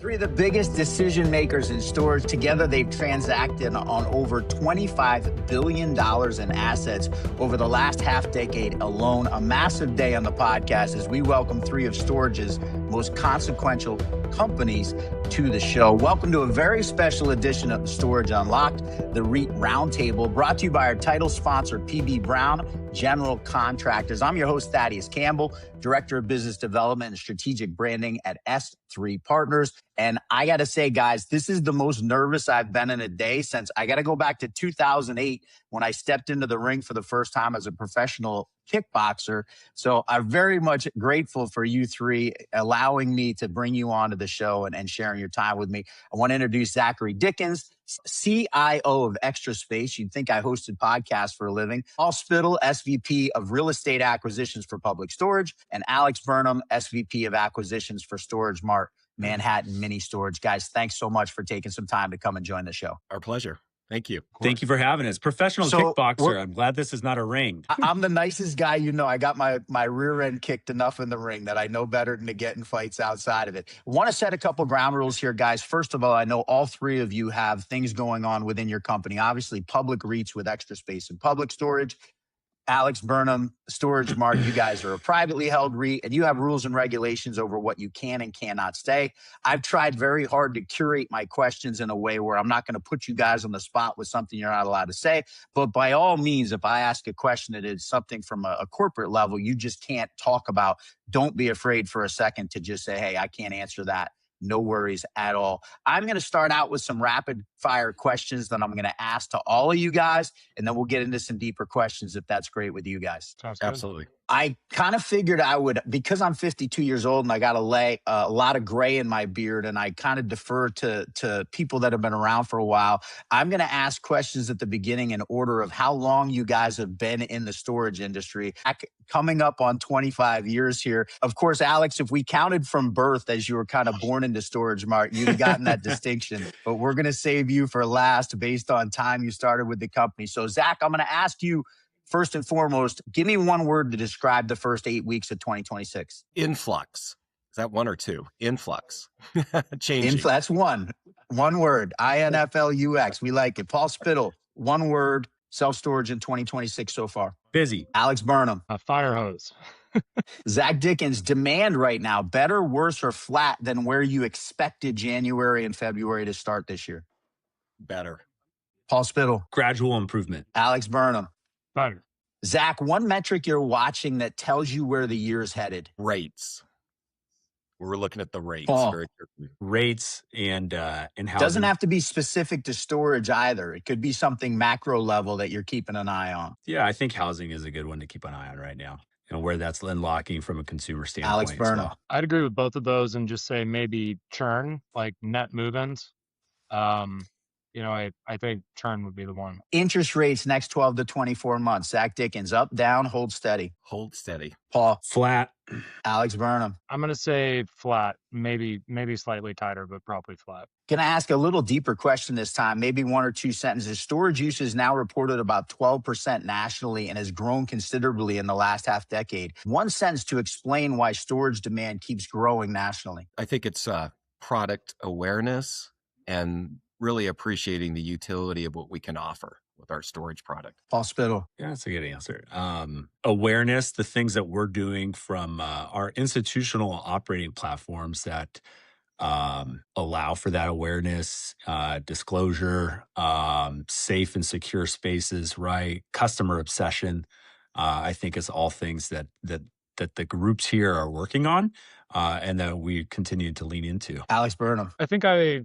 Three of the biggest decision makers in storage. Together, they've transacted on over $25 billion in assets over the last half decade alone. A massive day on the podcast as we welcome three of storage's most consequential companies to the show. Welcome to a very special edition of Storage Unlocked, the REIT Roundtable, brought to you by our title sponsor, PB Brown General Contractors. I'm your host, Thaddeus Campbell, Director of Business Development and Strategic Branding at S3 Partners. And I got to say, guys, this is the most nervous I've been in a day since I got to go back to 2008 when I stepped into the ring for the first time as a professional kickboxer. So I'm very much grateful for you three allowing me to bring you onto the show and sharing your time with me. I want to introduce Zachary Dickens, CIO of Extra Space. You'd think I hosted podcasts for a living. Paul Spittel, SVP of Real Estate Acquisitions for Public Storage, and Alex Burnam, SVP of Acquisitions for StorageMart, Manhattan Mini Storage. Guys, thanks so much for taking some time to come and join the show. Our pleasure. Thank you. Thank you for having us. Professional kickboxer. I'm glad this is not a ring. I'm the nicest guy you know. I got my rear end kicked enough in the ring that I know better than to get in fights outside of it. I want to set a couple ground rules here, guys. First of all, I know all three of you have things going on within your company. Obviously, public REITs with Extra Space and Public Storage. Alex Burnam, StorageMart, you guys are a privately held REIT, and you have rules and regulations over what you can and cannot say. I've tried very hard to curate my questions in a way where I'm not going to put you guys on the spot with something you're not allowed to say. But by all means, if I ask a question that is something from a corporate level you just can't talk about, don't be afraid for a second to just say, hey, I can't answer that. No worries at all. I'm going to start out with some rapid fire questions that I'm going to ask to all of you guys, and then we'll get into some deeper questions if that's great with you guys. Sounds good. Absolutely. I kind of figured I would, because I'm 52 years old and I got a lot of gray in my beard, and I kind of defer to people that have been around for a while. I'm going to ask questions at the beginning in order of how long you guys have been in the storage industry. Coming up on 25 years here. Of course, Alex, if we counted from birth as you were kind of born into StorageMart, you'd have gotten that distinction. But we're going to save you for last based on time you started with the company. So, Zach, I'm going to ask you, first and foremost, give me one word to describe the first 8 weeks of 2026. Influx. Is that one or two? Influx. Changing. That's one. One word. INFLUX. We like it. Paul Spittel, one word, self-storage in 2026 so far. Busy. Alex Burnam. A fire hose. Zach Dickens, demand right now, better, worse, or flat than where you expected January and February to start this year? Better. Paul Spittel. Gradual improvement. Alex Burnam. Better. Zach, one metric you're watching that tells you where the year's headed. Rates. We're looking at the rates. Paul. Very carefully. Rates and housing. Doesn't have to be specific to storage either. It could be something macro level that you're keeping an eye on. Yeah, I think housing is a good one to keep an eye on right now, and where that's unlocking from a consumer standpoint. Alex Burnam. So. I'd agree with both of those and just say maybe churn, like net move-ins. I think churn would be the one. Interest rates next 12 to 24 months. Zach Dickens, up, down, hold steady. Hold steady. Paul. Flat. Alex Burnam. I'm going to say flat, maybe slightly tighter, but probably flat. Going to ask a little deeper question this time, maybe one or two sentences. Storage use is now reported about 12% nationally and has grown considerably in the last half decade. One sentence to explain why storage demand keeps growing nationally. I think it's product awareness and really appreciating the utility of what we can offer with our storage product. Paul Spittel. Yeah, that's a good answer. Awareness, the things that we're doing from our institutional operating platforms that allow for that awareness, disclosure, safe and secure spaces, right? Customer obsession. I think it's all things that the groups here are working on and that we continue to lean into. Alex Burnam. I think I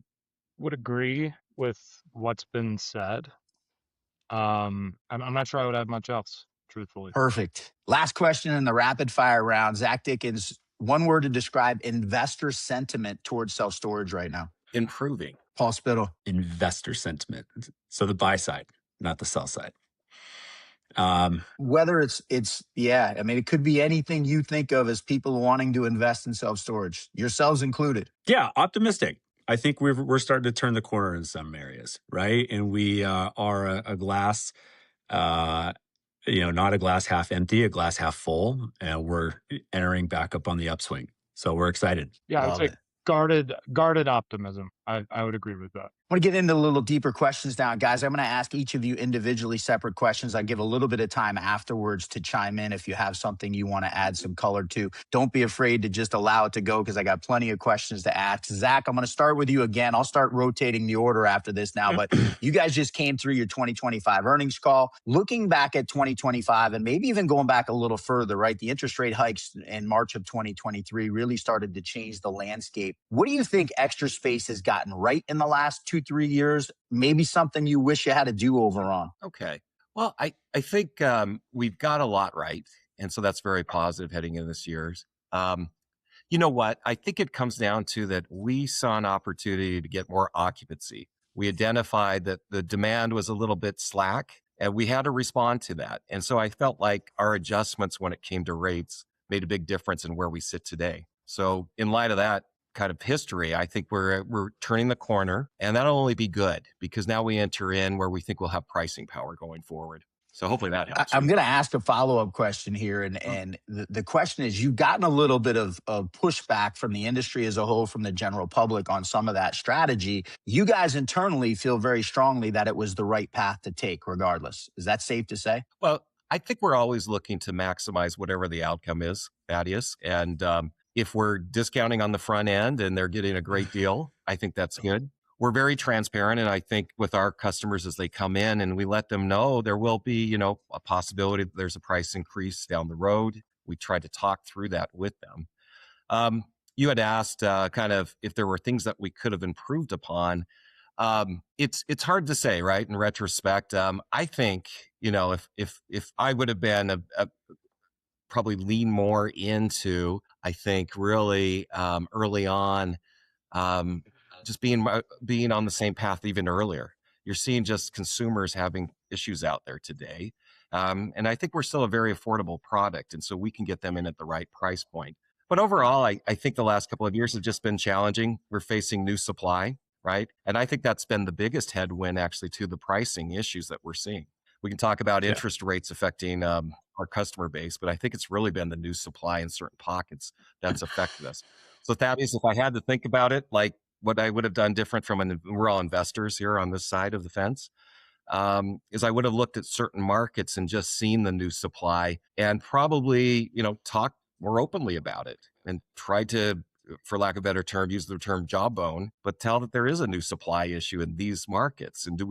would agree with what's been said. I'm not sure I would add much else, truthfully. Perfect. Last question in the rapid fire round. Zach Dickens, one word to describe investor sentiment towards self-storage right now. Improving. Paul Spittel. Investor sentiment. So the buy side, not the sell side. Whether it could be anything you think of as people wanting to invest in self-storage, yourselves included. Yeah, optimistic. I think we're starting to turn the corner in some areas, right? And we are a glass, not a glass half empty, a glass half full, and we're entering back up on the upswing. So we're excited. Yeah, I would say guarded optimism. I would agree with that. I want to get into a little deeper questions now, guys. I'm going to ask each of you individually separate questions. I give a little bit of time afterwards to chime in if you have something you want to add some color to. Don't be afraid to just allow it to go because I got plenty of questions to ask. Zach, I'm going to start with you again. I'll start rotating the order after this now, but you guys just came through your 2025 earnings call. Looking back at 2025 and maybe even going back a little further, right? The interest rate hikes in March of 2023 really started to change the landscape. What do you think Extra Space has gotten right in the last 2-3 years? Maybe something you wish you had a do-over on. Okay. Well, I think we've got a lot right. And so that's very positive heading into this year's. You know what? I think it comes down to that we saw an opportunity to get more occupancy. We identified that the demand was a little bit slack and we had to respond to that. And so I felt like our adjustments when it came to rates made a big difference in where we sit today. So in light of that kind of history, I think we're turning the corner, and that'll only be good because now we enter in where we think we'll have pricing power going forward. So hopefully that helps. I'm going to ask a follow-up question here. And the question is, you've gotten a little bit of pushback from the industry as a whole, from the general public on some of that strategy. You guys internally feel very strongly that it was the right path to take regardless. Is that safe to say? Well, I think we're always looking to maximize whatever the outcome is, Thaddeus. And if we're discounting on the front end and they're getting a great deal, I think that's good. We're very transparent. And I think with our customers as they come in and we let them know there will be, a possibility that there's a price increase down the road. We try to talk through that with them. You had asked kind of if there were things that we could have improved upon. It's hard to say, right? In retrospect, I think, if I would have been probably lean more into, I think really early on, just being on the same path even earlier. You're seeing just consumers having issues out there today. And I think we're still a very affordable product. And so we can get them in at the right price point. But overall, I think the last couple of years have just been challenging. We're facing new supply, right? And I think that's been the biggest headwind actually to the pricing issues that we're seeing. We can talk about interest rates affecting our customer base, but I think it's really been the new supply in certain pockets that's affected us. So Thaddeus, if I had to think about it, like what I would have done different we're all investors here on this side of the fence, is I would have looked at certain markets and just seen the new supply and probably, talk more openly about it and try to, for lack of a better term, use the term jawbone, but tell that there is a new supply issue in these markets. And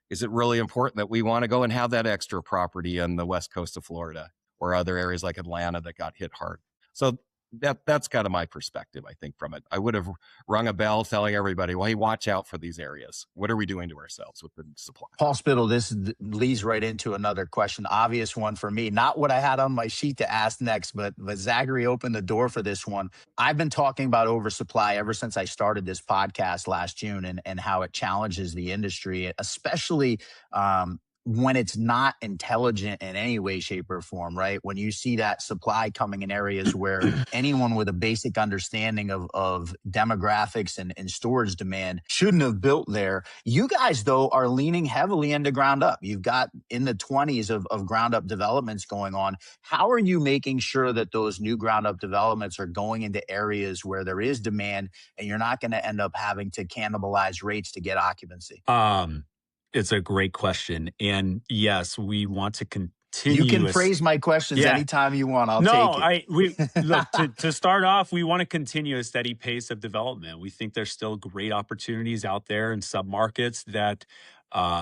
is it really important that we want to go and have that extra property on the west coast of Florida or other areas like Atlanta that got hit hard? So that's kind of my perspective, I think, from it. I would have rung a bell telling everybody, well, hey, watch out for these areas. What are we doing to ourselves with the supply? Paul Spittel, this leads right into another question, obvious one for me. Not what I had on my sheet to ask next, but Zachary opened the door for this one. I've been talking about oversupply ever since I started this podcast last June and how it challenges the industry, especially when it's not intelligent in any way, shape, or form, right? When you see that supply coming in areas where anyone with a basic understanding of demographics and storage demand shouldn't have built there. You guys, though, are leaning heavily into ground up. You've got in the 20s of ground up developments going on. How are you making sure that those new ground up developments are going into areas where there is demand and you're not going to end up having to cannibalize rates to get occupancy? It's a great question. And yes, we want to continue. You can phrase my questions anytime you want. I'll take it. Look, to start off, we want to continue a steady pace of development. We think there's still great opportunities out there in submarkets that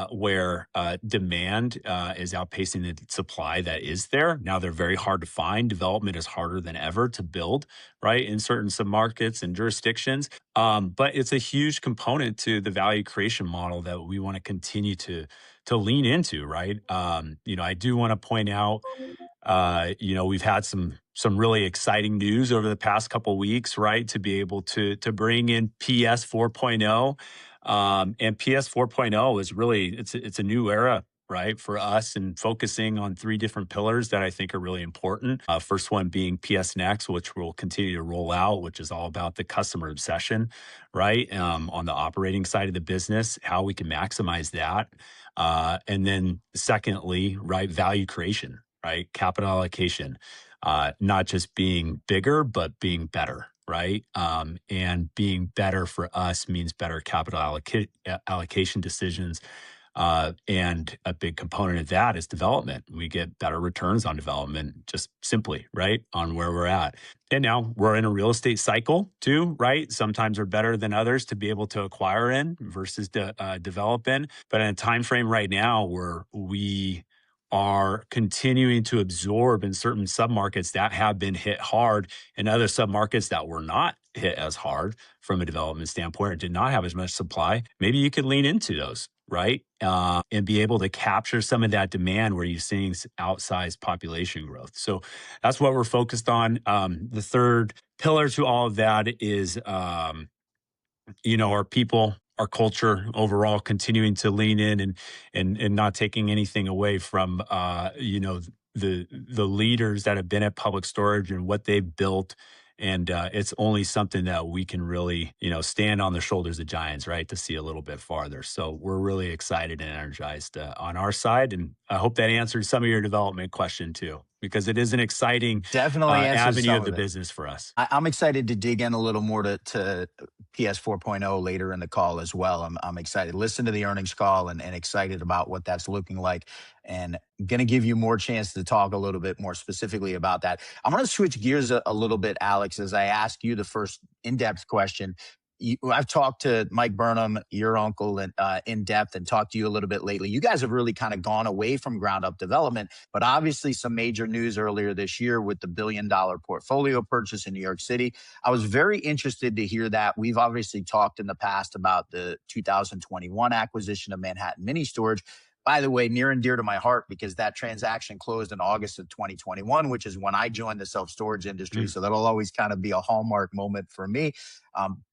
where demand is outpacing the supply that is there. Now they're very hard to find. Development is harder than ever to build, right, in certain submarkets and jurisdictions. But it's a huge component to the value creation model that we want to continue to lean into, right? I do want to point out, we've had some really exciting news over the past couple of weeks, right, to be able to bring in PS 4.0. And PS 4.0 is really, it's a new era, right, for us, and focusing on 3 different pillars that I think are really important. First one being PS Next, which we'll continue to roll out, which is all about the customer obsession, right, on the operating side of the business, how we can maximize that. And then secondly, right, value creation, right, capital allocation, not just being bigger, but being better. right? And being better for us means better capital allocation decisions. And a big component of that is development. We get better returns on development, just simply, right, on where we're at. And now we're in a real estate cycle too, right? Sometimes are better than others to be able to acquire in versus develop in. But in a time frame right now where we are continuing to absorb in certain submarkets that have been hit hard and other submarkets that were not hit as hard from a development standpoint or did not have as much supply, maybe you could lean into those, right? And be able to capture some of that demand where you're seeing outsized population growth. So that's what we're focused on. The third pillar to all of that is, our people, our culture overall, continuing to lean in and not taking anything away from, the leaders that have been at Public Storage and what they've built. And it's only something that we can really, stand on the shoulders of giants, right, to see a little bit farther. So we're really excited and energized on our side. And I hope that answered some of your development question too, because it is an exciting Definitely answers avenue some of the of it. business for us. I'm excited to dig in a little more to PS 4.0 later in the call as well. I'm excited. Listen to the earnings call and excited about what that's looking like. And going to give you more chance to talk a little bit more specifically about that. I'm going to switch gears a little bit, Alex, as I ask you the first in-depth question. I've talked to Mike Burnam, your uncle, and in depth, and talked to you a little bit lately. You guys have really kind of gone away from ground up development, but obviously some major news earlier this year with the $1 billion portfolio purchase in New York City. I was very interested to hear that. We've obviously talked in the past about the 2021 acquisition of Manhattan Mini Storage. By the way, near and dear to my heart, because that transaction closed in August of 2021, which is when I joined the self-storage industry. So that'll always kind of be a hallmark moment for me.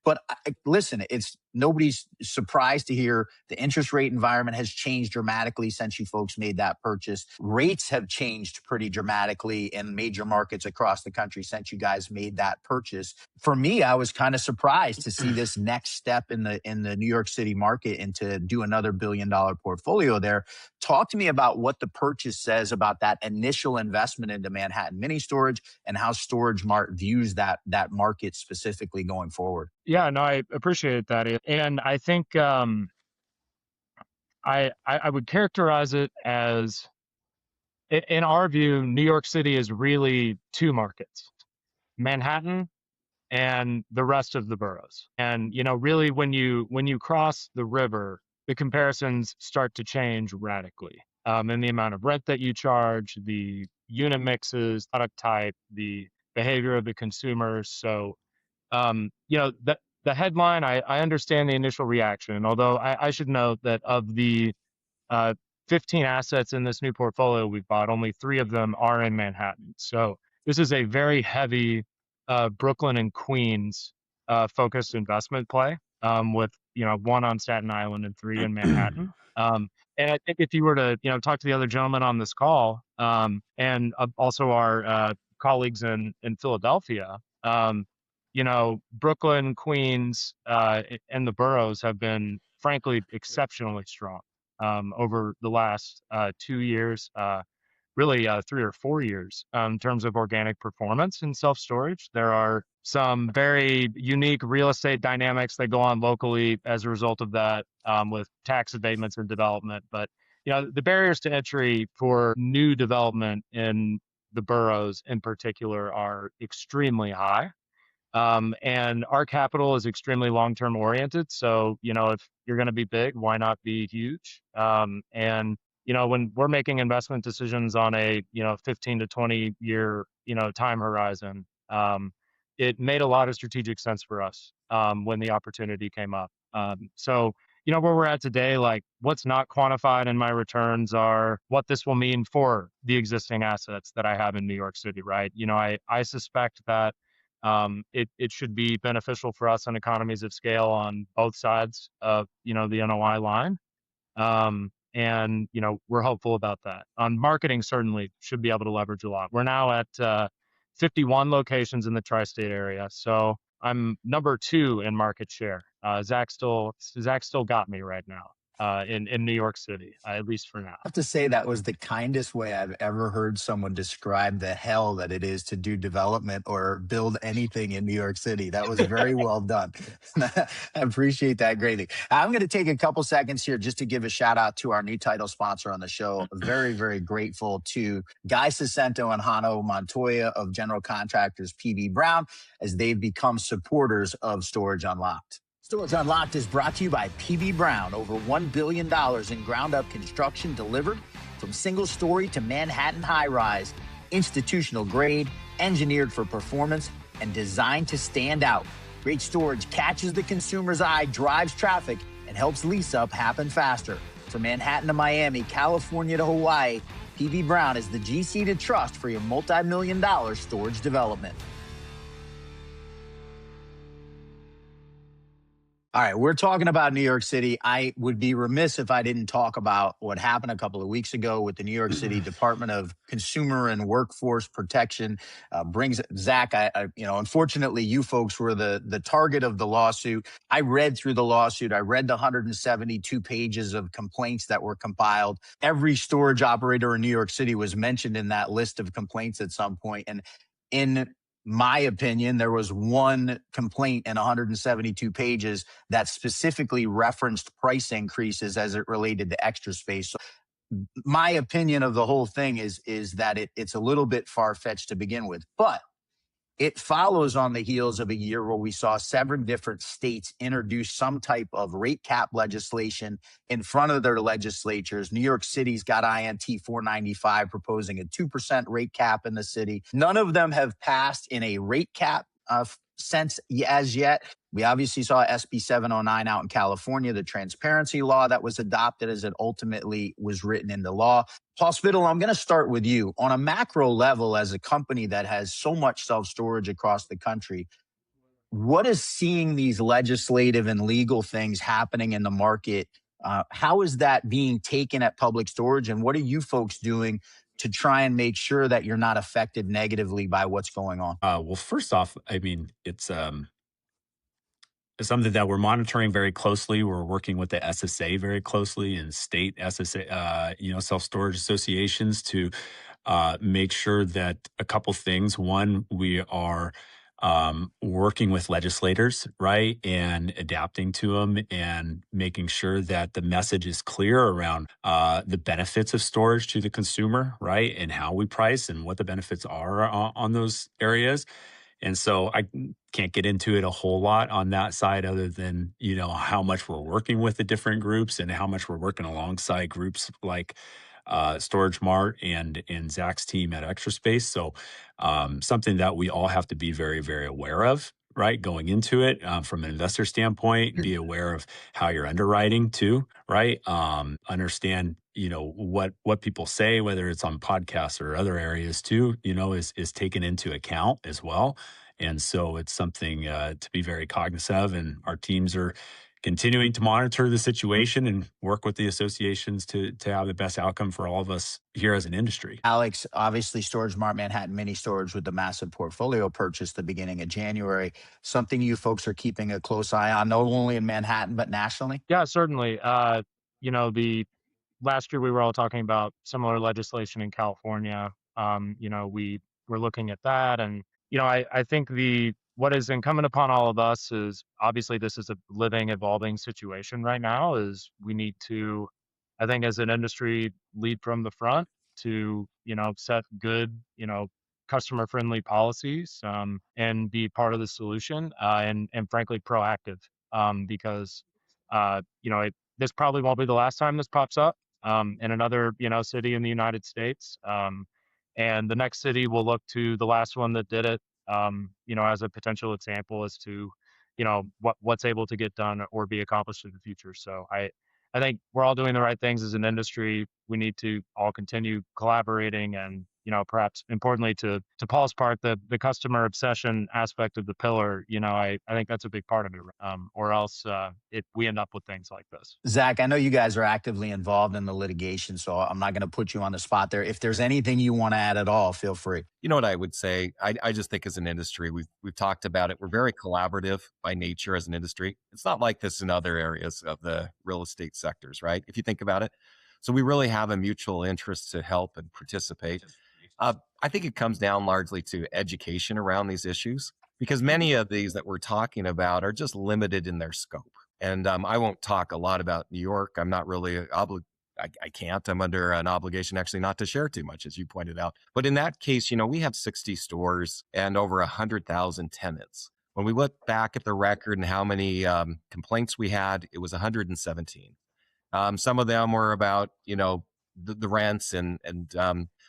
But listen, it's nobody's surprised to hear the interest rate environment has changed dramatically since you folks made that purchase. Rates have changed pretty dramatically in major markets across the country since you guys made that purchase. For me, I was kind of surprised to see this next step in the New York City market and to do another $1 billion portfolio there. Talk to me about what the purchase says about that initial investment into Manhattan Mini Storage and how StorageMart views that market specifically going forward. Yeah, no, I appreciate that. And I think I would characterize it as, in our view, New York City is really two markets, Manhattan and the rest of the boroughs. And, really when you cross the river, the comparisons start to change radically. And the amount of rent that you charge, the unit mixes, product type, the behavior of the consumers. So, the headline, I understand the initial reaction, although I should note that of the 15 assets in this new portfolio we've bought, only 3 of them are in Manhattan. So this is a very heavy Brooklyn and Queens focused investment play, with 1 on Staten Island and 3 in Manhattan. And I think if you were to talk to the other gentlemen on this call, and also our colleagues in Philadelphia, Brooklyn, Queens, and the boroughs have been frankly exceptionally strong over the last 2 years, really 3 or 4 years, in terms of organic performance in self-storage. There are some very unique real estate dynamics that go on locally as a result of that, with tax abatements and development. But the barriers to entry for new development in the boroughs in particular are extremely high. And our capital is extremely long-term oriented. So, if you're going to be big, why not be huge? And, when we're making investment decisions on a, 15 to 20 year, time horizon, it made a lot of strategic sense for us, when the opportunity came up. So, where we're at today, like what's not quantified in my returns are what this will mean for the existing assets that I have in New York City, right? I suspect that it should be beneficial for us on economies of scale on both sides of, the NOI line. And, we're hopeful about that. On marketing, certainly should be able to leverage a lot. We're now at 51 locations in the tri-state area. So I'm number 2 in market share. Zach still got me right now. in New York City, at least for now. I have to say that was the kindest way I've ever heard someone describe the hell that it is to do development or build anything in New York City. That was very well done. I appreciate that greatly. I'm going to take a couple seconds here just to give a shout out to our new title sponsor on the show. Very, very grateful to Guy Sacento and Hano Montoya of General Contractors PB Brown as they've become supporters of Storage Unlocked. Storage Unlocked is brought to you by PB Brown. Over $1 billion in ground-up construction delivered from single-story to Manhattan high-rise, institutional grade, engineered for performance, and designed to stand out. Great storage catches the consumer's eye, drives traffic, and helps lease-up happen faster. From Manhattan to Miami, California to Hawaii, PB Brown is the GC to trust for your multi-million-dollar storage development. All right, we're talking about New York City. I would be remiss if I didn't talk about what happened a couple of weeks ago with the New York City Department of Consumer and Workforce Protection. Brings Zach. Unfortunately, you folks were the target of the lawsuit. I read through the lawsuit. I read the 172 pages of complaints that were compiled. Every storage operator in New York City was mentioned in that list of complaints at some point, and in my opinion, there was one complaint in 172 pages that specifically referenced price increases as it related to Extra Space. So my opinion of the whole thing is that it's a little bit far-fetched to begin with, but it follows on the heels of a year where we saw 7 different states introduce some type of rate cap legislation in front of their legislatures. New York City's got INT 495 proposing a 2% rate cap in the city. None of them have passed in a rate cap sense as yet. We obviously saw SB 709 out in California, the transparency law that was adopted as it ultimately was written into law. Paul Spittel, I'm going to start with you. On a macro level, as a company that has so much self-storage across the country, what is seeing these legislative and legal things happening in the market? How is that being taken at Public Storage? And what are you folks doing to try and make sure that you're not affected negatively by what's going on? Well, first off, I mean, it's something that we're monitoring very closely. We're working with the SSA very closely and state SSA, self-storage associations to make sure that a couple things. One, we are working with legislators, right, and adapting to them and making sure that the message is clear around the benefits of storage to the consumer, right, and how we price and what the benefits are on those areas. And so I can't get into it a whole lot on that side other than, how much we're working with the different groups and how much we're working alongside groups like StorageMart and Zach's team at Extra Space. So something that we all have to be very, very aware of, right, going into it from an investor standpoint, be aware of how you're underwriting too, right? Understand, what people say, whether it's on podcasts or other areas too, is taken into account as well. And so it's something to be very cognizant of, and our teams are continuing to monitor the situation and work with the associations to have the best outcome for all of us here as an industry. Alex, obviously StorageMart Manhattan Mini Storage with the massive portfolio purchase the beginning of January, something you folks are keeping a close eye on, not only in Manhattan, but nationally? Yeah, certainly. The last year we were all talking about similar legislation in California. We were looking at that, and I think what is incumbent upon all of us is, obviously this is a living, evolving situation right now, is we need to, I think as an industry, lead from the front to set good customer friendly policies, and be part of the solution, and frankly proactive, because this probably won't be the last time this pops up in another city in the United States, and the next city will look to the last one that did it, as a potential example as to what's able to get done or be accomplished in the future. So I think we're all doing the right things as an industry. We need to all continue collaborating and perhaps importantly to Paul's part, the customer obsession aspect of the pillar, I think that's a big part of it, or else we end up with things like this. Zach, I know you guys are actively involved in the litigation, so I'm not going to put you on the spot there. If there's anything you want to add at all, feel free. You know what I would say? I just think as an industry, we've talked about it. We're very collaborative by nature as an industry. It's not like this in other areas of the real estate sectors, right? If you think about it. So we really have a mutual interest to help and participate. I think it comes down largely to education around these issues, because many of these that we're talking about are just limited in their scope. And I won't talk a lot about New York. I'm not really I can't. I'm under an obligation actually not to share too much, as you pointed out. But in that case, we have 60 stores and over 100,000 tenants. When we look back at the record and how many complaints we had, it was 117. Some of them were about, the rents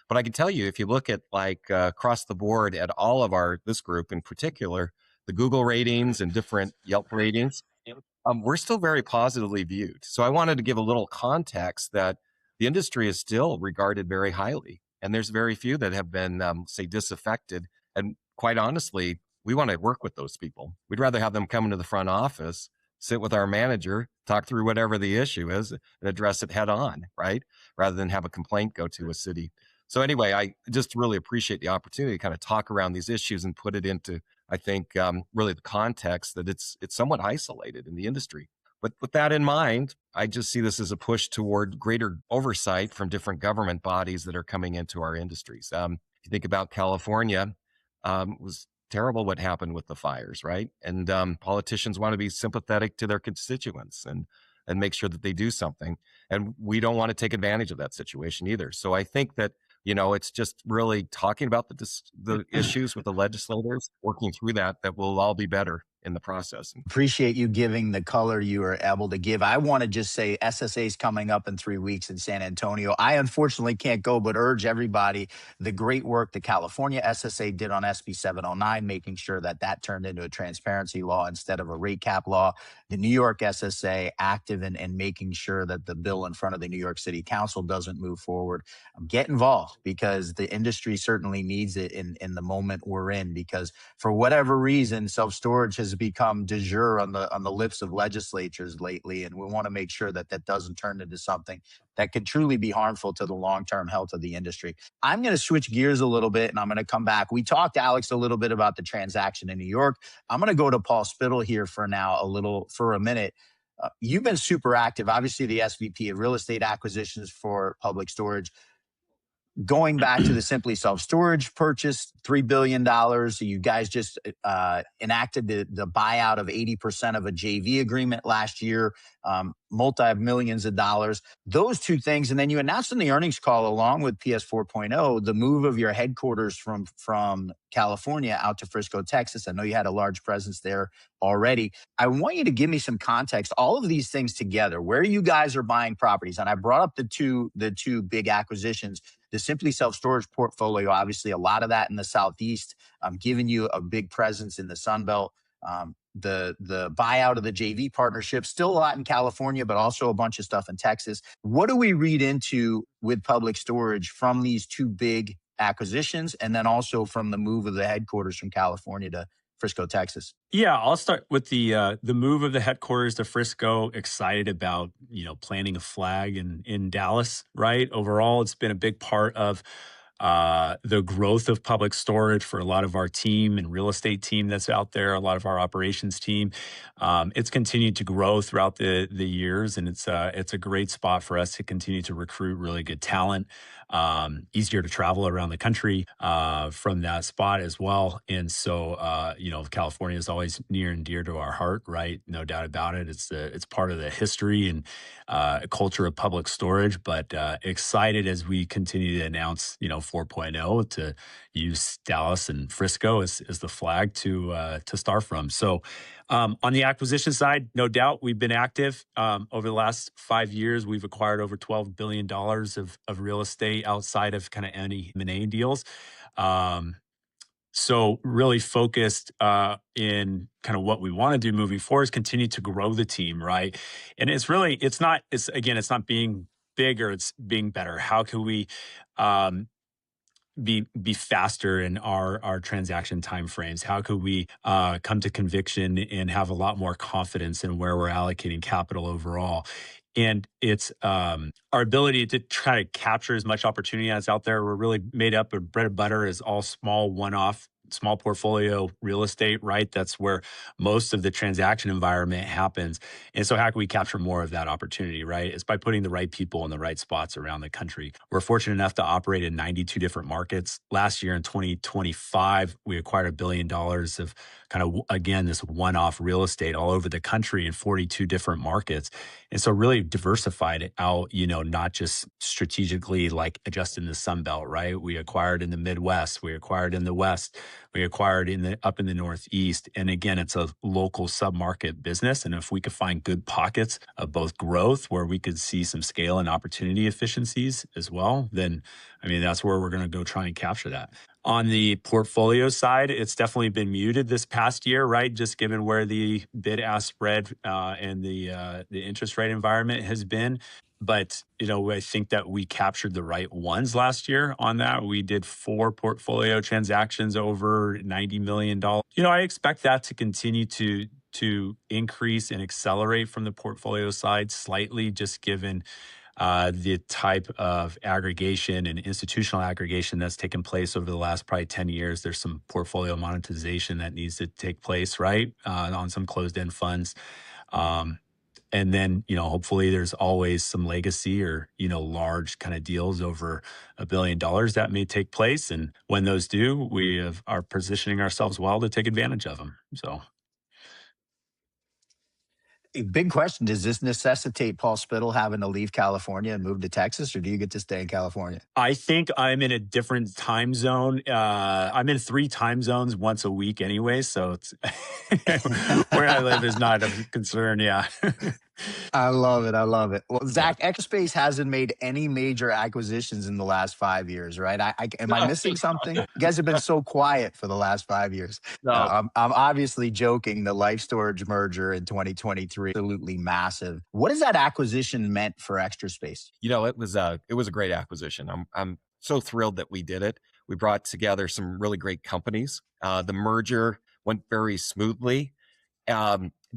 but I can tell you, if you look at across the board at all of this group in particular, the Google ratings and different Yelp ratings, we're still very positively viewed. So I wanted to give a little context that the industry is still regarded very highly. And there's very few that have been, say, disaffected. And quite honestly, we want to work with those people. We'd rather have them come into the front office, sit with our manager, talk through whatever the issue is, and address it head on, right? Rather than have a complaint go to a city. So anyway, I just really appreciate the opportunity to kind of talk around these issues and put it into, I think, really the context that it's somewhat isolated in the industry. But with that in mind, I just see this as a push toward greater oversight from different government bodies that are coming into our industries. If you think about California, it was terrible what happened with the fires, right? And politicians want to be sympathetic to their constituents and make sure that they do something. And we don't want to take advantage of that situation either. So I think that it's just really talking about the issues with the legislators, working through that will all be better in the process. Appreciate you giving the color you were able to give. I want to just say SSA is coming up in 3 weeks in San Antonio. I unfortunately can't go, but urge everybody, the great work the California SSA did on SB 709, making sure that turned into a transparency law instead of a rate cap law. The New York SSA active in making sure that the bill in front of the New York City Council doesn't move forward. Get involved, because the industry certainly needs it in the moment we're in, because for whatever reason, self-storage has become du jour on the lips of legislatures lately, and we want to make sure that doesn't turn into something that could truly be harmful to the long-term health of the industry. I'm going to switch gears a little bit, and I'm going to come back. We talked, Alex, a little bit about the transaction in New York. I'm going to go to Paul Spittel here for a minute. You've been super active, obviously the SVP of Real Estate Acquisitions for Public Storage. Going back to the Simply Self Storage purchase, $3 billion. You guys just enacted the buyout of 80% of a JV agreement last year, multi-millions of dollars. Those two things. And then you announced in the earnings call, along with PS 4.0, the move of your headquarters from California out to Frisco, Texas. I know you had a large presence there already. I want you to give me some context, all of these things together, where you guys are buying properties. And I brought up the two big acquisitions. The Simply Self Storage portfolio, obviously a lot of that in the Southeast, giving you a big presence in the Sun Belt. The buyout of the JV partnership, still a lot in California, but also a bunch of stuff in Texas. What do we read into with Public Storage from these two big acquisitions, and then also from the move of the headquarters from California to Frisco, Texas? Yeah, I'll start with the move of the headquarters to Frisco. Excited about planting a flag in Dallas, right? Overall, it's been a big part of the growth of Public Storage for a lot of our team and real estate team that's out there, a lot of our operations team. It's continued to grow throughout the years, and it's a great spot for us to continue to recruit really good talent. Easier to travel around the country from that spot as well. And so, California is always near and dear to our heart, right? No doubt about it. It's part of the history and culture of Public Storage, but excited as we continue to announce, 4.0 to use Dallas and Frisco as the flag to start from. So on the acquisition side, no doubt we've been active over the last 5 years. We've acquired over $12 billion of real estate outside of kind of any M&A deals. So really focused in kind of what we want to do moving forward is continue to grow the team, right? And it's not being big, or it's being better. How can we be faster in our transaction timeframes? How could we come to conviction and have a lot more confidence in where we're allocating capital overall? And it's our ability to try to capture as much opportunity as out there. We're really made up of bread and butter is all small one-off, small portfolio real estate, right? That's where most of the transaction environment happens. And so how can we capture more of that opportunity, right? It's by putting the right people in the right spots around the country. We're fortunate enough to operate in 92 different markets. Last year in 2025, we acquired $1 billion of kind of, again, this one-off real estate all over the country in 42 different markets. And so really diversified it out, not just strategically like just in the Sun Belt, right? We acquired in the Midwest, we acquired in the West, we acquired up in the Northeast. And again, it's a local sub-market business. And if we could find good pockets of both growth where we could see some scale and opportunity efficiencies as well, then that's where we're going to go try and capture that. On the portfolio side, it's definitely been muted this past year, right? Just given where the bid-ask spread and the interest rate environment has been. But, I think that we captured the right ones last year on that. We did 4 portfolio transactions over $90 million. I expect that to continue to increase and accelerate from the portfolio side slightly, just given the type of aggregation and institutional aggregation that's taken place over the last probably 10 years. There's some portfolio monetization that needs to take place, right, on some closed-end funds. And then, hopefully there's always some legacy or, large kind of deals over $1 billion that may take place. And when those do, we are positioning ourselves well to take advantage of them. So. Big question. Does this necessitate Paul Spittel having to leave California and move to Texas, or do you get to stay in California? I think I'm in a different time zone. I'm in 3 time zones once a week anyway, so it's where I live is not a concern. Yeah. I love it. I love it. Well, Zach, Extra Space hasn't made any major acquisitions in the last 5 years, right? Am I missing something? You guys have been so quiet for the last 5 years. No. I'm obviously joking. The Life Storage merger in 2023, absolutely massive. What has that acquisition meant for Extra Space? It was a great acquisition. I'm so thrilled that we did it. We brought together some really great companies. The merger went very smoothly.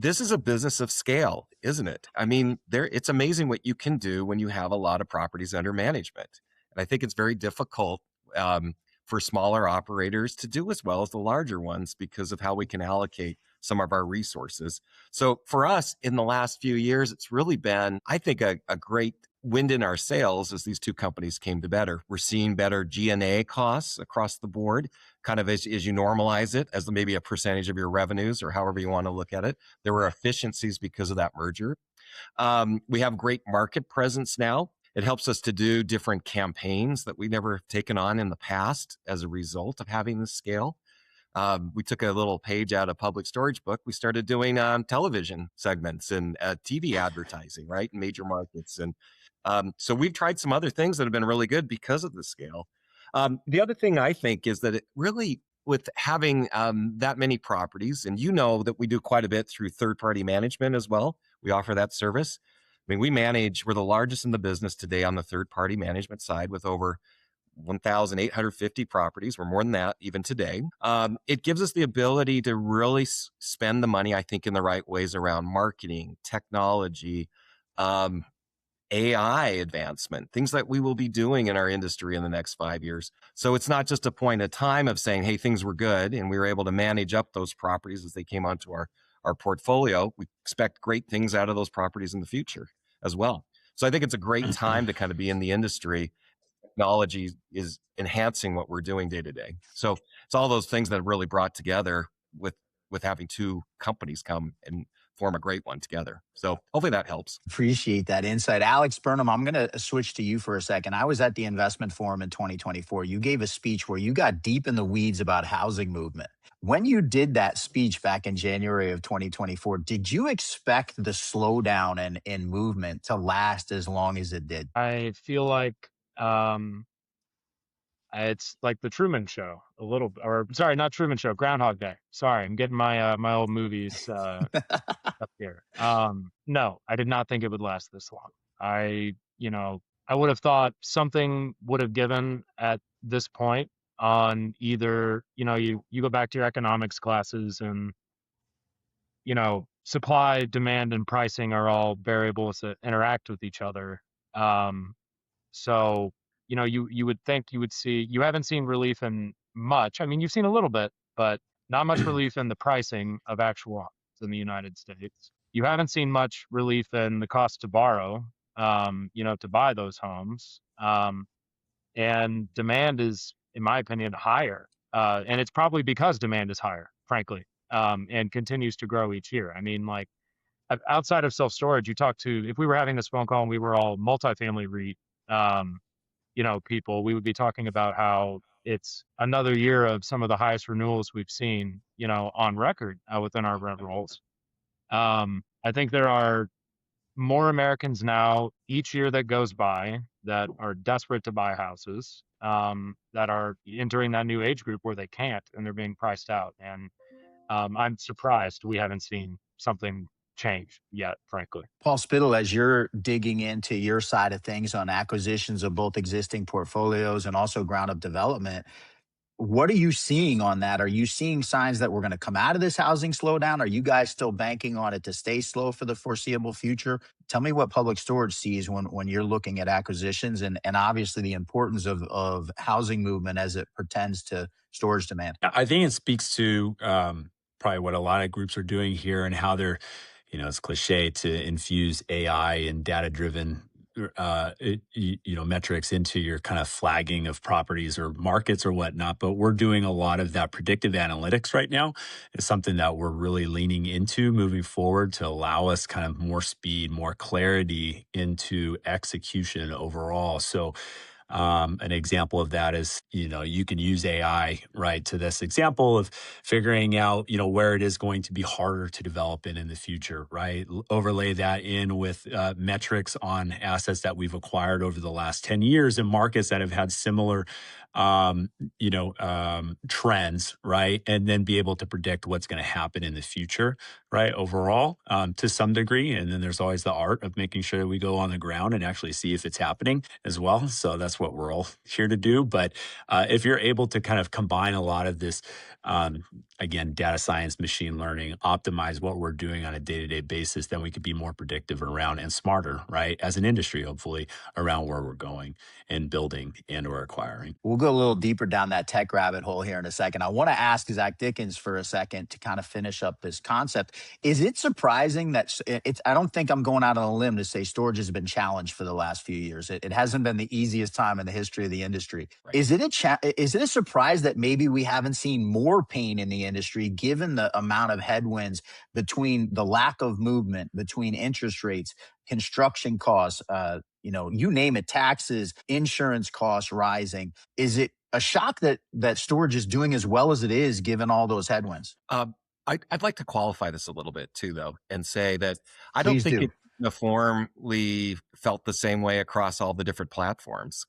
This is a business of scale, isn't it? It's amazing what you can do when you have a lot of properties under management. And I think it's very difficult for smaller operators to do as well as the larger ones because of how we can allocate some of our resources. So for us in the last few years, it's really been, I think, a great wind in our sails as these 2 companies came to better. We're seeing better G&A costs across the board, kind of as you normalize it as maybe a percentage of your revenues or however you want to look at it. There were efficiencies because of that merger. We have great market presence now. It helps us to do different campaigns that we never have taken on in the past as a result of having this scale. We took a little page out of Public Storage Book. We started doing television segments and TV advertising, right, in major markets. And so we've tried some other things that have been really good because of the scale. The other thing I think is that it really, with having that many properties, and that we do quite a bit through third-party management as well. We offer that service. We're the largest in the business today on the third-party management side with over 1,850 properties. We're more than that even today. It gives us the ability to really spend the money, I think, in the right ways around marketing, technology, AI advancement, things that we will be doing in our industry in the next 5 years. So it's not just a point of time of saying, hey, things were good and we were able to manage up those properties as they came onto our portfolio. We expect great things out of those properties in the future as well. So I think it's a great time to kind of be in the industry. Technology is enhancing what we're doing day to day. So it's all those things that have really brought together with having 2 companies come and form a great one together. So hopefully that helps. Appreciate that insight. Alex Burnam, I'm going to switch to you for a second. I was at the investment forum in 2024. You gave a speech where you got deep in the weeds about housing movement. When you did that speech back in January of 2024, did you expect the slowdown in movement to last as long as it did? I feel like it's like the Truman Show a little, or sorry, not Truman Show, Groundhog Day. Sorry, I'm getting my my old movies up here. No, I did not think it would last this long. I would have thought something would have given at this point on either, you go back to your economics classes and, supply, demand, and pricing are all variables that interact with each other. So, you would think you haven't seen relief in much. I mean, you've seen a little bit, but not much relief in the pricing of actual homes in the United States. You haven't seen much relief in the cost to borrow, to buy those homes. And demand is, in my opinion, higher. And it's probably because demand is higher, frankly, and continues to grow each year. I mean, like, outside of self-storage, if we were having this phone call and we were all multifamily REIT, people, we would be talking about how it's another year of some of the highest renewals we've seen, on record within our rent rolls. I think there are more Americans now each year that goes by that are desperate to buy houses, that are entering that new age group where they can't and they're being priced out. And I'm surprised we haven't seen something change yet, frankly. Paul Spittel, as you're digging into your side of things on acquisitions of both existing portfolios and also ground up development, what are you seeing on that? Are you seeing signs that we're going to come out of this housing slowdown? Are you guys still banking on it to stay slow for the foreseeable future? Tell me what Public Storage sees when you're looking at acquisitions and obviously the importance of housing movement as it pertains to storage demand. I think it speaks to probably what a lot of groups are doing here and how they're, it's cliche to infuse AI and data-driven metrics into your kind of flagging of properties or markets or whatnot. But we're doing a lot of that predictive analytics right now. It's something that we're really leaning into moving forward to allow us kind of more speed, more clarity into execution overall. So an example of that is, you can use AI, right, to this example of figuring out, where it is going to be harder to develop in the future, right? Overlay that in with metrics on assets that we've acquired over the last 10 years in markets that have had similar, trends, right? And then be able to predict what's going to happen in the future, right? Overall, to some degree. And then there's always the art of making sure we go on the ground and actually see if it's happening as well. So that's what we're all here to do. But if you're able to kind of combine a lot of this, again, data science, machine learning, optimize what we're doing on a day-to-day basis, then we could be more predictive around and smarter, right? As an industry, hopefully, around where we're going and building and or acquiring. We'll go a little deeper down that tech rabbit hole here in a second. I want to ask Zach Dickens for a second to kind of finish up this concept. Is it surprising that I don't think I'm going out on a limb to say storage has been challenged for the last few years. It hasn't been the easiest time in the history of the industry. Right. Is it a surprise that maybe we haven't seen more pain in the industry given the amount of headwinds between the lack of movement, between interest rates, construction costs, you name it, taxes, insurance costs rising? Is it a shock that storage is doing as well as it is given all those headwinds? I'd like to qualify this a little bit too, though, and say that I don't think it uniformly felt the same way across all the different platforms.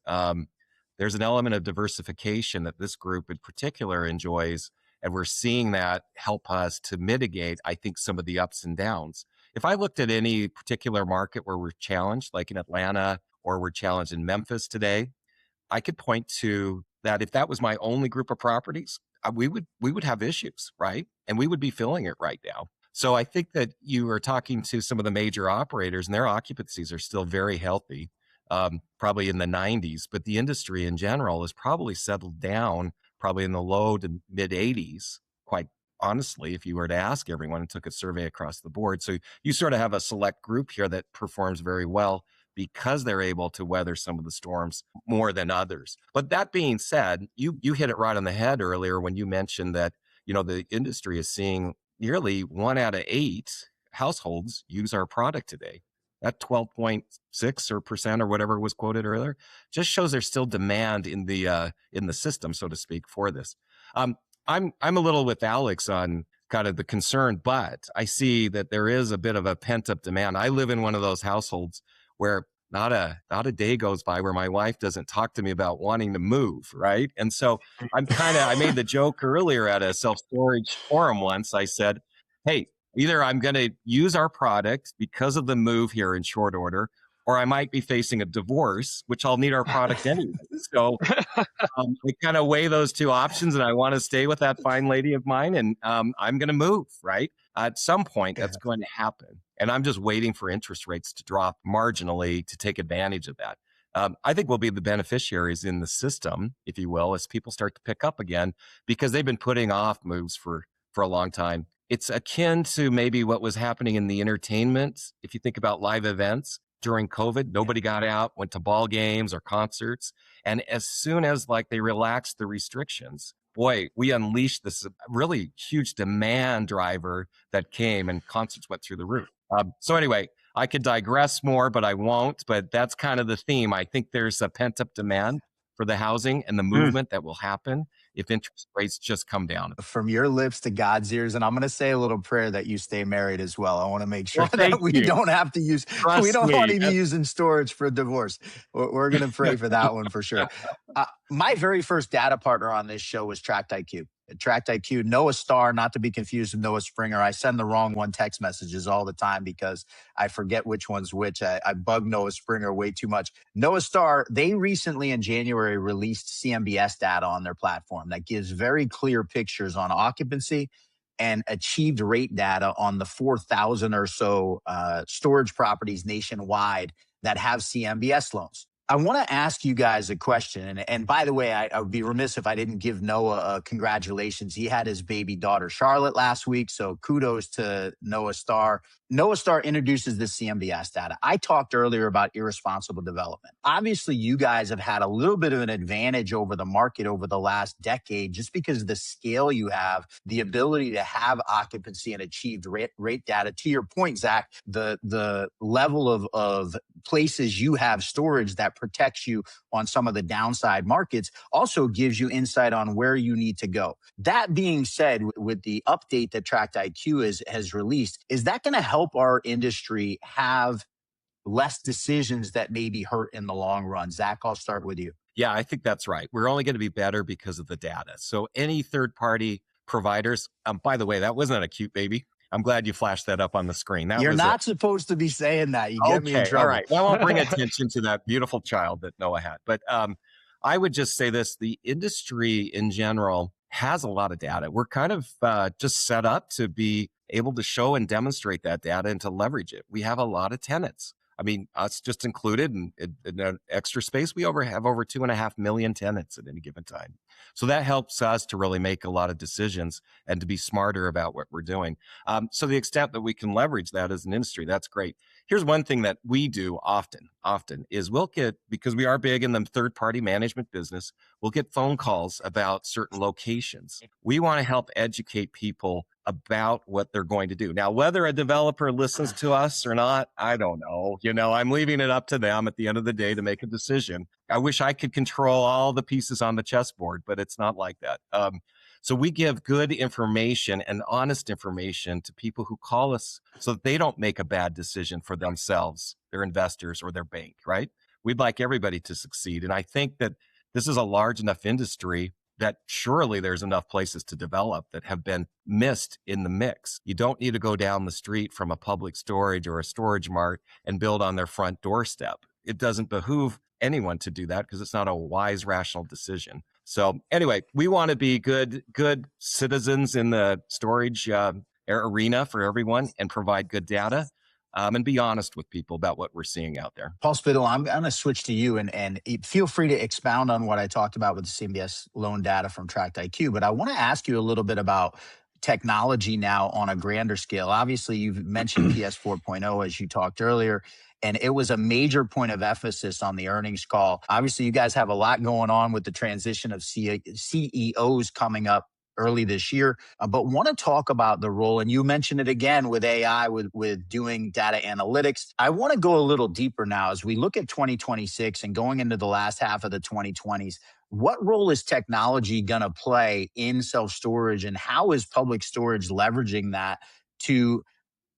There's an element of diversification that this group in particular enjoys, and we're seeing that help us to mitigate, I think, some of the ups and downs. If I looked at any particular market where we're challenged, like in Atlanta or we're challenged in Memphis today, I could point to that. If that was my only group of properties, we would have issues, right? And we would be filling it right now. So I think that you are talking to some of the major operators and their occupancies are still very healthy, probably in the 90s, but the industry in general has probably settled down probably in the low to mid 80s, quite honestly, if you were to ask everyone and took a survey across the board. So you sort of have a select group here that performs very well because they're able to weather some of the storms more than others. But that being said, you hit it right on the head earlier when you mentioned that, the industry is seeing nearly 1 out of 8 households use our product today. That 12.6% or whatever was quoted earlier just shows there's still demand in the system, so to speak, for this. I'm a little with Alex on kind of the concern, but I see that there is a bit of a pent up demand. I live in one of those households where not a day goes by where my wife doesn't talk to me about wanting to move, right? And so I made the joke earlier at a self-storage forum once. I said, hey, either I'm going to use our product because of the move here in short order, or I might be facing a divorce, which I'll need our product anyway. So I kind of weigh those two options, and I want to stay with that fine lady of mine, and I'm going to move, right? At some point, that's going to happen. And I'm just waiting for interest rates to drop marginally to take advantage of that. I think we'll be the beneficiaries in the system, if you will, as people start to pick up again, because they've been putting off moves for a long time. It's akin to maybe what was happening in the entertainment. If you think about live events during COVID, nobody got out, went to ball games or concerts. And as soon as like they relaxed the restrictions, boy, we unleashed this really huge demand driver that came, and concerts went through the roof. So anyway, I could digress more, but I won't. But that's kind of the theme. I think there's a pent up demand for the housing and the movement that will happen if interest rates just come down. From your lips to God's ears. And I'm going to say a little prayer that you stay married as well. I want to make sure that we don't have to use, we don't want to be using storage for divorce. We're going to pray for that one for sure. My very first data partner on this show was Tract IQ. Tract IQ, Noah Starr, not to be confused with Noah Springer. I send the wrong one text messages all the time because I forget which one's which. I bug Noah Springer way too much. Noah Starr, they recently in January released CMBS data on their platform that gives very clear pictures on occupancy and achieved rate data on the 4,000 or so storage properties nationwide that have CMBS loans. I want to ask you guys a question. And by the way, I would be remiss if I didn't give Noah congratulations. He had his baby daughter, Charlotte, last week. So kudos to Noah Starr. Noah Starr introduces the CMBS data. I talked earlier about irresponsible development. Obviously, you guys have had a little bit of an advantage over the market over the last decade, just because of the scale you have, the ability to have occupancy and achieved rate data. To your point, Zach, the level of places you have storage that protects you on some of the downside markets also gives you insight on where you need to go. That being said, with the update that Tract IQ has released, is that going to help our industry have less decisions that maybe hurt in the long run? Zach, I'll start with you. Yeah, I think that's right. We're only going to be better because of the data. So any third-party providers, by the way, that wasn't a cute baby. I'm glad you flashed that up on the screen. You're not supposed to be saying that. You get me in trouble. All right. Well, I won't bring attention to that beautiful child that Noah had. But I would just say this, the industry in general has a lot of data. We're kind of just set up to be able to show and demonstrate that data and to leverage it. We have a lot of tenants. I mean, us just included in Extra Space, we have over 2.5 million tenants at any given time. So that helps us to really make a lot of decisions and to be smarter about what we're doing. So the extent that we can leverage that as an industry, that's great. Here's one thing that we do often is we'll get, because we are big in the third party management business, we'll get phone calls about certain locations. We want to help educate people about what they're going to do. Now, whether a developer listens to us or not, I don't know. I'm leaving it up to them at the end of the day to make a decision. I wish I could control all the pieces on the chessboard, but it's not like that. So we give good information and honest information to people who call us so that they don't make a bad decision for themselves, their investors, or their bank, right? We'd like everybody to succeed. And I think that this is a large enough industry that surely there's enough places to develop that have been missed in the mix. You don't need to go down the street from a Public Storage or a StorageMart and build on their front doorstep. It doesn't behoove anyone to do that because it's not a wise, rational decision. So anyway, we want to be good citizens in the storage arena for everyone and provide good data. And be honest with people about what we're seeing out there. Paul Spittel, I'm going to switch to you and feel free to expound on what I talked about with the CMBS loan data from Tract IQ. But I want to ask you a little bit about technology now on a grander scale. Obviously, you've mentioned PS 4.0 as you talked earlier, and it was a major point of emphasis on the earnings call. Obviously, you guys have a lot going on with the transition of CEOs coming up early this year, but want to talk about the role, and you mentioned it again with AI, with doing data analytics. I want to go a little deeper now as we look at 2026 and going into the last half of the 2020s. What role is technology going to play in self-storage, and how is Public Storage leveraging that to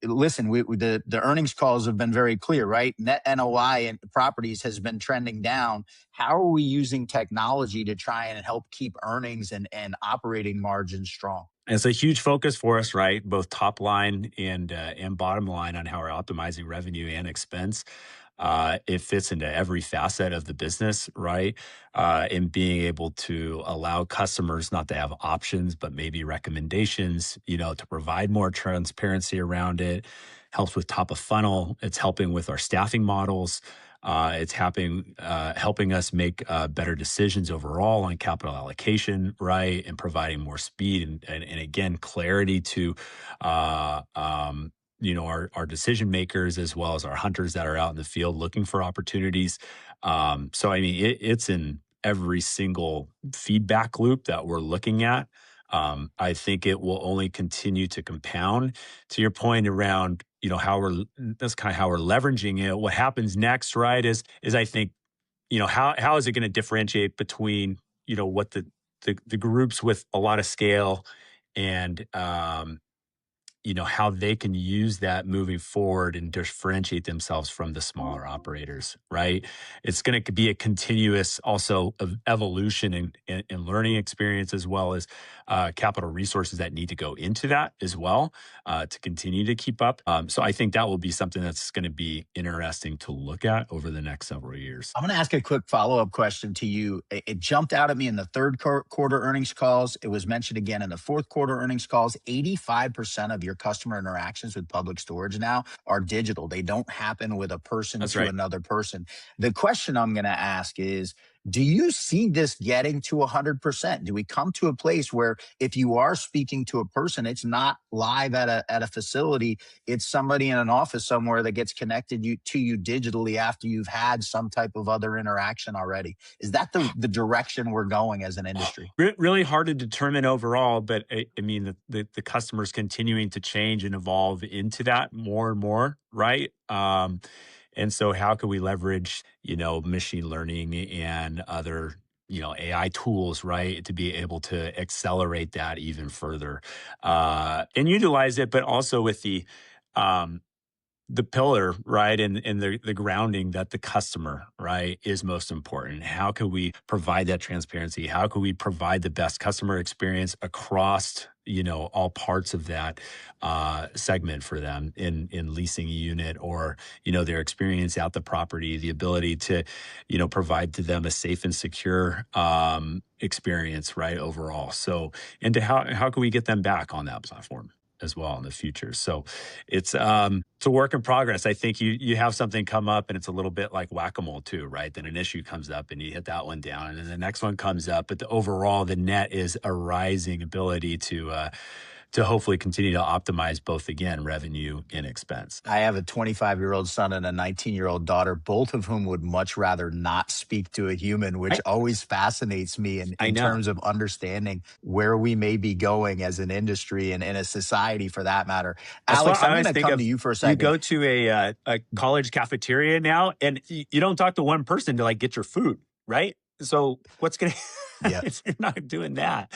listen? The earnings calls have been very clear, right? Net NOI and properties has been trending down. How are we using technology to try and help keep earnings and operating margins strong? It's a huge focus for us, right? Both top line and bottom line on how we're optimizing revenue and expense. It fits into every facet of the business, right? In being able to allow customers not to have options, but maybe recommendations, to provide more transparency around it. Helps with top of funnel. It's helping with our staffing models. It's helping us make better decisions overall on capital allocation, right? And providing more speed and again, clarity to our decision makers as well as our hunters that are out in the field looking for opportunities. So I mean, it's in every single feedback loop that we're looking at. I think it will only continue to compound. To your point around, that's kind of how we're leveraging it. What happens next, right, is I think, how is it going to differentiate between, what the groups with a lot of scale and how they can use that moving forward and differentiate themselves from the smaller operators, right? It's going to be a continuous also of evolution and learning experience, as well as capital resources that need to go into that as well to continue to keep up. So I think that will be something that's going to be interesting to look at over the next several years. I'm going to ask a quick follow-up question to you. It jumped out at me in the third quarter earnings calls. It was mentioned again in the fourth quarter earnings calls. 85% of your customer interactions with Public Storage now are digital. They don't happen with a person That's to right. another person. The question I'm going to ask is, do you see this getting to 100%? Do we come to a place where if you are speaking to a person, it's not live at a facility, it's somebody in an office somewhere that gets connected to you digitally after you've had some type of other interaction already? Is that the direction we're going as an industry? Really hard to determine overall, but I mean, the customer's continuing to change and evolve into that more and more, right? And so how can we leverage, machine learning and other, AI tools, right, to be able to accelerate that even further and utilize it, but also with the pillar, right, and the grounding that the customer, right, is most important. How can we provide that transparency? How can we provide the best customer experience across, all parts of that segment for them in leasing a unit or, their experience at the property, the ability to, provide to them a safe and secure experience, right, overall. So, and to how can we get them back on that platform as well in the future? So it's a work in progress. I think you have something come up and it's a little bit like whack-a-mole too, right? Then an issue comes up and you hit that one down and then the next one comes up. But the net is a rising ability to hopefully continue to optimize both, again, revenue and expense. I have a 25-year-old son and a 19-year-old daughter, both of whom would much rather not speak to a human, which always fascinates me in terms of understanding where we may be going as an industry and in a society for that matter. Alex, I'm going to come to you for a second. You go to a college cafeteria now and you don't talk to one person to get your food, right? So what's going to if you're not doing that,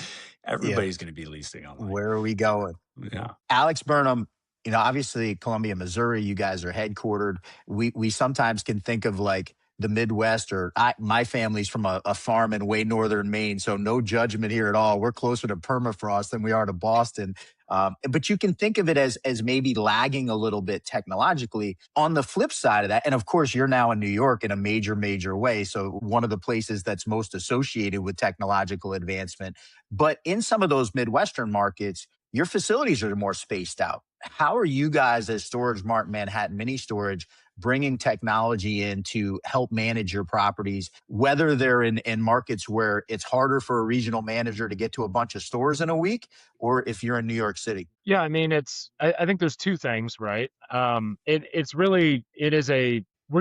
everybody's going to be leasing online. Where are we going? Yeah. Alex Burnam, obviously Columbia, Missouri, you guys are headquartered. We sometimes can think of the Midwest, or my family's from a farm in way northern Maine, so no judgment here at all. We're closer to permafrost than we are to Boston. But you can think of it as maybe lagging a little bit technologically. On the flip side of that, and of course, you're now in New York in a major, major way. So one of the places that's most associated with technological advancement. But in some of those Midwestern markets, your facilities are more spaced out. How are you guys as StorageMart Manhattan Mini Storage bringing technology in to help manage your properties, whether they're in markets where it's harder for a regional manager to get to a bunch of stores in a week, or if you're in New York City? Yeah, I mean, I think there's two things, right? We're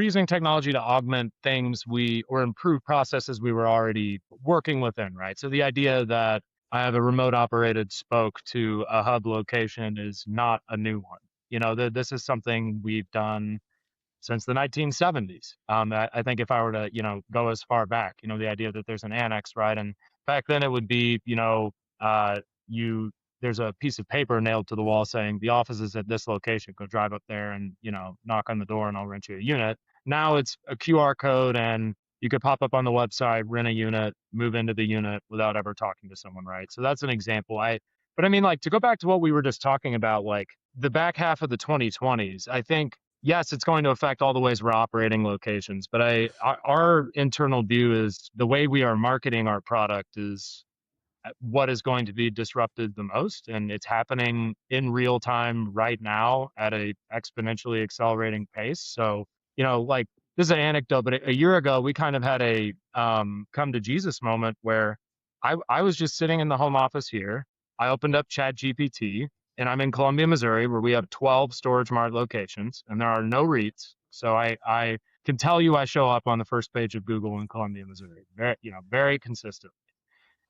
using technology to augment things or improve processes we were already working within, right? So the idea that I have a remote operated spoke to a hub location is not a new one. This is something we've done since the 1970s. I think if I were to, go as far back, the idea that there's an annex, right? And back then it would be, there's a piece of paper nailed to the wall saying the office is at this location. Go drive up there and, knock on the door and I'll rent you a unit. Now it's a QR code and you could pop up on the website, rent a unit, move into the unit without ever talking to someone, right? So that's an example. But I mean, to go back to what we were just talking about, the back half of the 2020s, I think yes, it's going to affect all the ways we're operating locations, but our internal view is the way we are marketing our product is what is going to be disrupted the most, and it's happening in real time right now at a exponentially accelerating pace. So, like, this is an anecdote, but a year ago we kind of had a come to Jesus moment where I was just sitting in the home office here. I opened up ChatGPT, and I'm in Columbia, Missouri, where we have 12 StorageMart locations, and there are no REITs. So I can tell you I show up on the first page of Google in Columbia, Missouri, very consistent.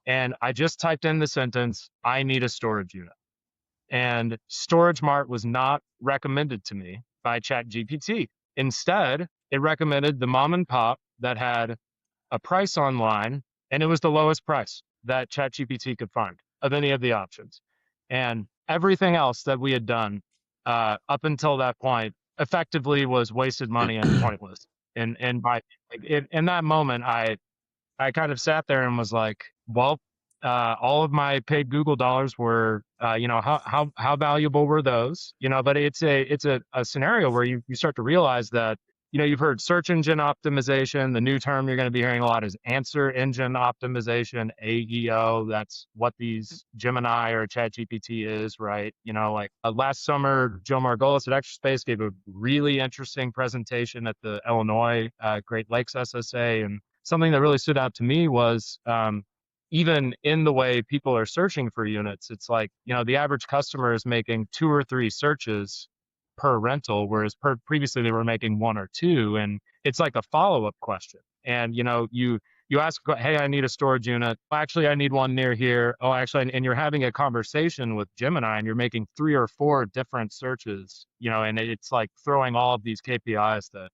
And I just typed in the sentence, I need a storage unit. And StorageMart was not recommended to me by ChatGPT. Instead, it recommended the mom and pop that had a price online, and it was the lowest price that ChatGPT could find of any of the options. And everything else that we had done up until that point effectively was wasted money and pointless. And by in that moment, I kind of sat there and was like, well, all of my paid Google dollars were, how valuable were those? But it's a scenario where you start to realize that, you've heard search engine optimization. The new term you're going to be hearing a lot is answer engine optimization, AEO. That's what these Gemini or ChatGPT is, right? Like last summer, Joe Margolis at Extra Space gave a really interesting presentation at the Illinois Great Lakes SSA, and something that really stood out to me was even in the way people are searching for units, it's like, the average customer is making 2 or 3 searches per rental, whereas previously they were making 1 or 2. And it's like a follow-up question. And, you ask, hey, I need a storage unit. Actually, I need one near here. Oh, actually, and you're having a conversation with Gemini and you're making 3 or 4 different searches, and it's like throwing all of these KPIs that,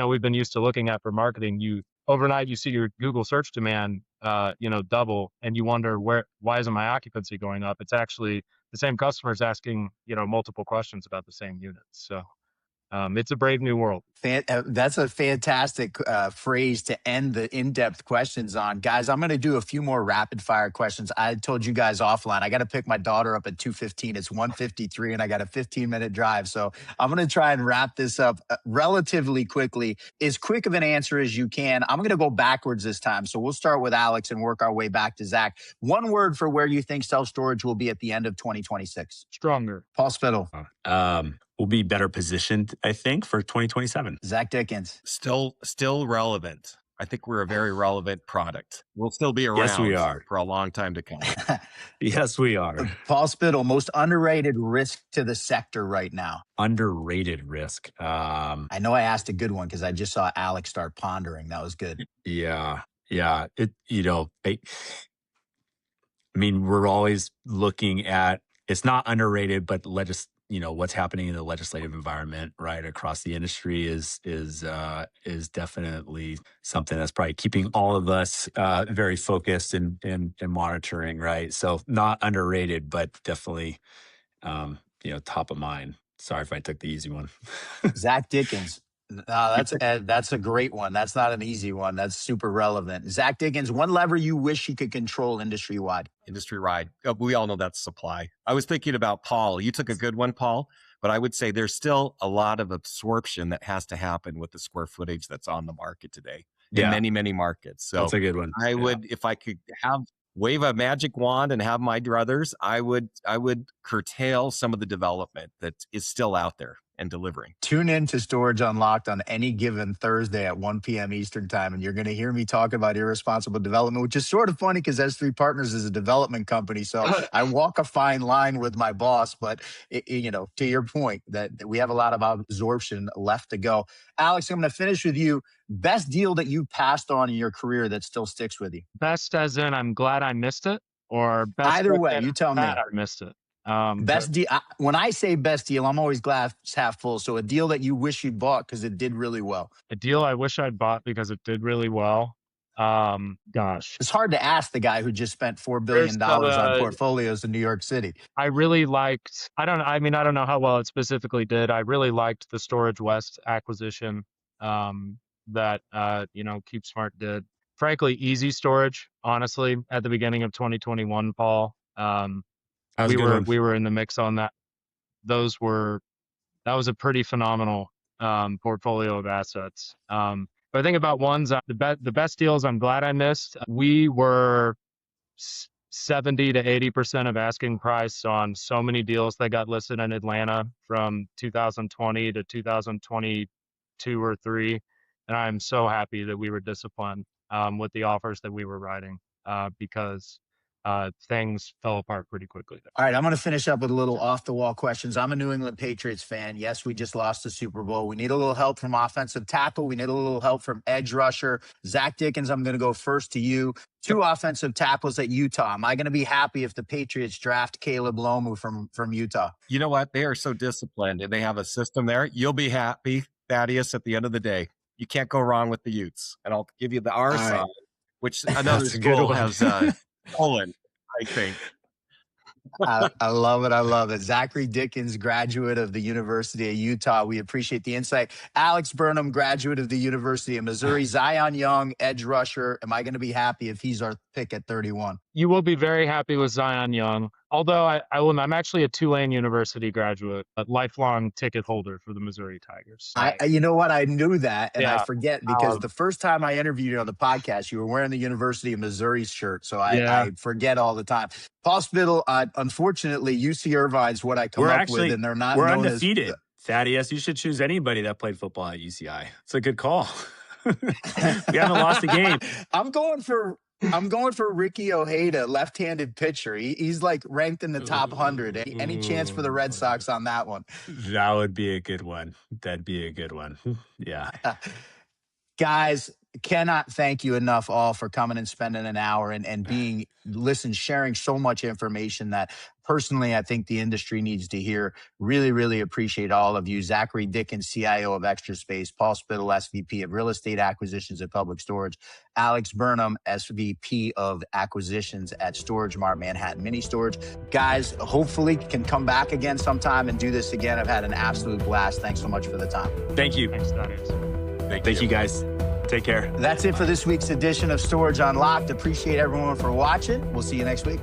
we've been used to looking at for marketing. Overnight, you see your Google search demand, double, and you wonder why isn't my occupancy going up? It's actually the same customers asking, multiple questions about the same units. So it's a brave new world. That's a fantastic phrase to end the in-depth questions on. Guys, I'm going to do a few more rapid-fire questions. I told you guys offline, I got to pick my daughter up at 2:15. It's 1:53, and I got a 15-minute drive. So I'm going to try and wrap this up relatively quickly, as quick of an answer as you can. I'm going to go backwards this time. So we'll start with Alex and work our way back to Zach. One word for where you think self-storage will be at the end of 2026. Stronger. Paul Spittel. We'll be better positioned, I think, for 2027. Zach Dickens. Still relevant. I think we're a very relevant product. We'll still be around. Yes, we are. For a long time to come. Yes, we are. Paul Spittel, most underrated risk to the sector right now. Underrated risk. I know I asked a good one because I just saw Alex start pondering. That was good. Yeah. We're always looking at, it's not underrated, but what's happening in the legislative environment, right, across the industry is definitely something that's probably keeping all of us very focused and monitoring, right? So not underrated, but definitely top of mind. Sorry if I took the easy one. Zach Dickens. That's a great one. That's not an easy one. That's super relevant. Zach Dickens, one lever you wish you could control industry-wide. Industry-wide. We all know that's supply. I was thinking about Paul. You took a good one, Paul, but I would say there's still a lot of absorption that has to happen with the square footage that's on the market today in many, many markets. So that's a good one. I would, if I could wave a magic wand and have my druthers, I would curtail some of the development that is still out there and delivering. Tune in to Storage Unlocked on any given Thursday at 1 p.m. Eastern time, and you're going to hear me talk about irresponsible development, which is sort of funny because S3 Partners is a development company, so I walk a fine line with my boss, but to your point, that we have a lot of absorption left to go. Alex, I'm going to finish with you. Best deal that you passed on in your career that still sticks with you? Best as in I'm glad I missed it, or best either way, you tell me. I missed it. Best deal. When I say best deal, I'm always glass half full. So a deal that you wish you'd bought because it did really well. A deal I wish I'd bought because it did really well. Gosh, it's hard to ask the guy who just spent $4 billion on portfolios in New York City. I really liked. I don't know how well it specifically did. I really liked the Storage West acquisition that CubeSmart did. Frankly, Easy Storage, honestly, at the beginning of 2021, Paul. We were in the mix on that. That was a pretty phenomenal portfolio of assets. But I think about ones, the best deals I'm glad I missed. We were 70 to 80% of asking price on so many deals that got listed in Atlanta from 2020 to 2022 or 3. And I'm so happy that we were disciplined with the offers that we were writing because things fell apart pretty quickly there. All right, I'm going to finish up with a little off-the-wall questions. I'm a New England Patriots fan. Yes, we just lost the Super Bowl. We need a little help from offensive tackle. We need a little help from edge rusher. Zach Dickens, I'm going to go first to you. 2 offensive tackles at Utah. Am I going to be happy if the Patriots draft Caleb Lomu from Utah? You know what? They are so disciplined, and they have a system there. You'll be happy, Thaddeus, at the end of the day. You can't go wrong with the Utes. And I'll give you the R side, which another school has stolen, I think. I love it. I love it. Zachary Dickens, graduate of the University of Utah. We appreciate the insight. Alex Burnam, graduate of the University of Missouri. Zion Young, edge rusher. Am I going to be happy if he's our pick at 31? You will be very happy with Zion Young. Although I'm actually a Tulane University graduate, a lifelong ticket holder for the Missouri Tigers. So. You know what? I knew that, and I forget because the first time I interviewed you on the podcast, you were wearing the University of Missouri shirt, so I forget all the time. Paul Spittel, unfortunately, UC Irvine's what I come up with, and they're not. We're undefeated. Thaddeus, you should choose anybody that played football at UCI. It's a good call. We haven't lost a game. I'm going for Ricky Ojeda, left-handed pitcher. He's like ranked in the top 100. Any chance for the Red Sox on that one? That would be a good one. That'd be a good one. Yeah. Guys, cannot thank you enough all for coming and spending an hour and sharing so much information that personally I think the industry needs to hear. Really, really appreciate all of you. Zachary Dickens, CIO of Extra Space, Paul Spittel, SVP of Real Estate Acquisitions at Public Storage, Alex Burnam, SVP of Acquisitions at StorageMart Manhattan Mini Storage. Guys, hopefully can come back again sometime and do this again. I've had an absolute blast. Thanks so much for the time. Thank you. Thanks, Thaddeus. Thank you, guys. Take care. That's it for this week's edition of Storage Unlocked. Appreciate everyone for watching. We'll see you next week.